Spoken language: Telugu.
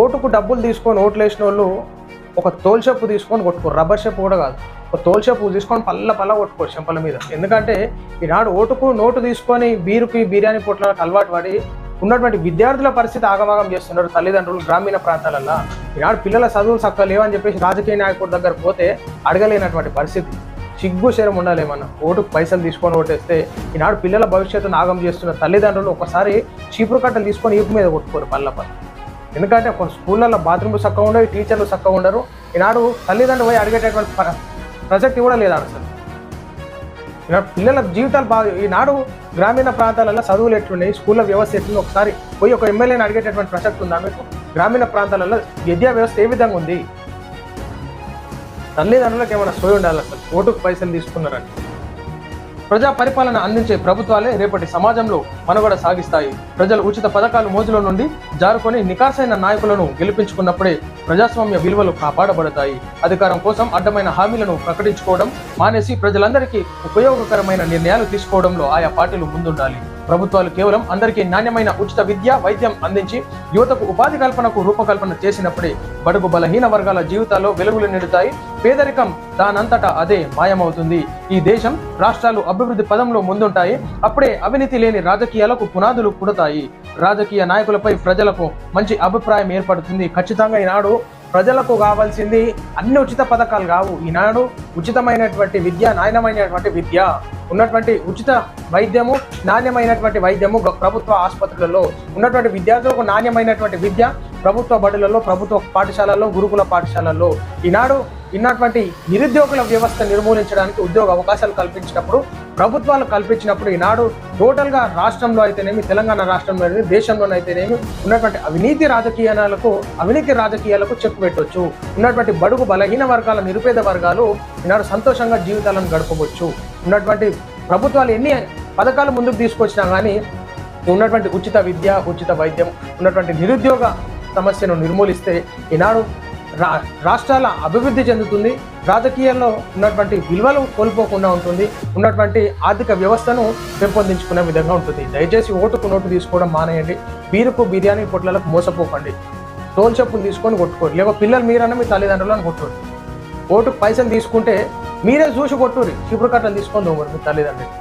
ఓటుకు డబ్బులు తీసుకొని ఓట్లు వేసిన వాళ్ళు ఒక తోలు చెప్పు తీసుకొని కొట్టుకోరు, రబ్బర్ చెప్పు కూడా కాదు, ఒక తోలు చెప్పు తీసుకొని పల్ల కొట్టుకోరు చెంపల మీద. ఎందుకంటే ఈనాడు ఓటుకు నోటు తీసుకొని బీరుకి బిర్యానీ పొట్లకు అలవాటు పడి ఉన్నటువంటి విద్యార్థుల పరిస్థితి ఆగమాగం చేస్తున్నారు తల్లిదండ్రులు గ్రామీణ ప్రాంతాలలో. ఈనాడు పిల్లల చదువులు చక్కగా లేవని చెప్పేసి రాజకీయ నాయకుడి దగ్గర పోతే అడగలేనటువంటి పరిస్థితి. సిగ్గు శరం ఉండాలేమన్నా. ఓటుకు పైసలు తీసుకొని ఓటేస్తే ఈనాడు పిల్లల భవిష్యత్తును ఆగం చేస్తున్న తల్లిదండ్రులు ఒకసారి చీపురు కట్టలు తీసుకొని ఈపు మీద కొట్టుకోరు పల్ల. ఎందుకంటే కొన్ని స్కూళ్ళల్లో బాత్రూమ్లు చక్కగా ఉండవు, టీచర్లు చక్కగా ఉండరు. ఈనాడు తల్లిదండ్రులు పోయి అడిగేటటువంటి ప్రసక్తి కూడా లేదు అసలు. ఈనాడు పిల్లల జీవితాలు బాగా, ఈనాడు గ్రామీణ ప్రాంతాలలో చదువులు ఎట్లున్నాయి, స్కూళ్ళ వ్యవస్థ ఎట్లుంది ఒకసారి పోయి ఒక ఎమ్మెల్యేని అడిగేటటువంటి ప్రసక్తి ఉందా మీకు? గ్రామీణ ప్రాంతాలలో విద్యా వ్యవస్థ ఏ విధంగా ఉంది? తల్లిదండ్రులకు ఏమైనా సోయి ఉండాలి అసలు ఓటుకు పైసలు తీసుకున్నారని. ప్రజా పరిపాలన అందించే ప్రభుత్వాలే రేపటి సమాజంలో మనుగడ సాగిస్తాయి. ప్రజలు ఉచిత పథకాలు మోజులో నుండి జారుకొని నికార్సైన నాయకులను గెలిపించుకున్నప్పుడే ప్రజాస్వామ్య విలువలు కాపాడబడతాయి. అధికారం కోసం అడ్డమైన హామీలను ప్రకటించుకోవడం మానేసి ప్రజలందరికీ ఉపయోగకరమైన నిర్ణయాలు తీసుకోవడంలో ఆయా పార్టీలు ముందుండాలి. ప్రభుత్వాలు కేవలం అందరికీ నాణ్యమైన ఉచిత విద్య, వైద్యం అందించి యువతకు ఉపాధి కల్పనకు రూపకల్పన చేసినప్పుడే బడుగు బలహీన వర్గాల జీవితాల్లో వెలుగులు నిండుతాయి. పేదరికం దానంతటా అదే మాయమవుతుంది. ఈ దేశం, రాష్ట్రాలు అభివృద్ధి పదంలో ముందుంటాయి. అప్పుడే అవినీతి లేని రాజకీయాలకు పునాదులు పుడతాయి. రాజకీయ నాయకులపై ప్రజలకు మంచి అభిప్రాయం ఏర్పడుతుంది. ఖచ్చితంగా ఈనాడు ప్రజలకు కావాల్సింది అన్ని ఉచిత పథకాలు కావు. ఈనాడు ఉచితమైనటువంటి విద్య, నాణ్యమైనటువంటి విద్య, ఉన్నటువంటి ఉచిత వైద్యము, నాణ్యమైనటువంటి వైద్యము ప్రభుత్వ ఆసుపత్రులలో, ఉన్నటువంటి విద్యార్థులకు నాణ్యమైనటువంటి విద్య ప్రభుత్వ బడులలో, ప్రభుత్వ పాఠశాలల్లో, గురుకుల పాఠశాలల్లో. ఈనాడు ఉన్నటువంటి నిరుద్యోగుల వ్యవస్థ నిర్మూలించడానికి ఉద్యోగ అవకాశాలు కల్పించినప్పుడు, ప్రభుత్వాలు కల్పించినప్పుడు ఈనాడు టోటల్గా రాష్ట్రంలో అయితేనేమి, తెలంగాణ రాష్ట్రంలో అయితేనేమి, దేశంలోనైతేనేమి ఉన్నటువంటి అవినీతి రాజకీయాలకు చెక్ పెట్టవచ్చు. ఉన్నటువంటి బడుగు బలహీన వర్గాల, నిరుపేద వర్గాలు ఈనాడు సంతోషంగా జీవితాలను గడపవచ్చు. ఉన్నటువంటి ప్రభుత్వాలు ఎన్ని పథకాలు ముందుకు తీసుకొచ్చినా కానీ ఉన్నటువంటి ఉచిత విద్య, ఉచిత వైద్యం, ఉన్నటువంటి నిరుద్యోగ సమస్యను నిర్మూలిస్తే ఈనాడు రాష్ట్రాల అభివృద్ధి చెందుతుంది. రాజకీయాల్లో ఉన్నటువంటి విలువలు కోల్పోకుండా ఉంటుంది. ఉన్నటువంటి ఆర్థిక వ్యవస్థను పెంపొందించుకునే విధంగా ఉంటుంది. దయచేసి ఓటుకు నోటు తీసుకోవడం మానేయండి. బీరుకు బిర్యానీ పొట్లకు మోసపోకండి. తోలు చెప్పులు తీసుకొని కొట్టుకోండి. లేకపోతే పిల్లలు మీరన్నా మీ తల్లిదండ్రులను కొట్టుకోండి. ఓటుకు పైసలు తీసుకుంటే మీరే చూసి కొట్టుర్రి. చీపురు కట్టలు తీసుకొని మీ తల్లిదండ్రులు.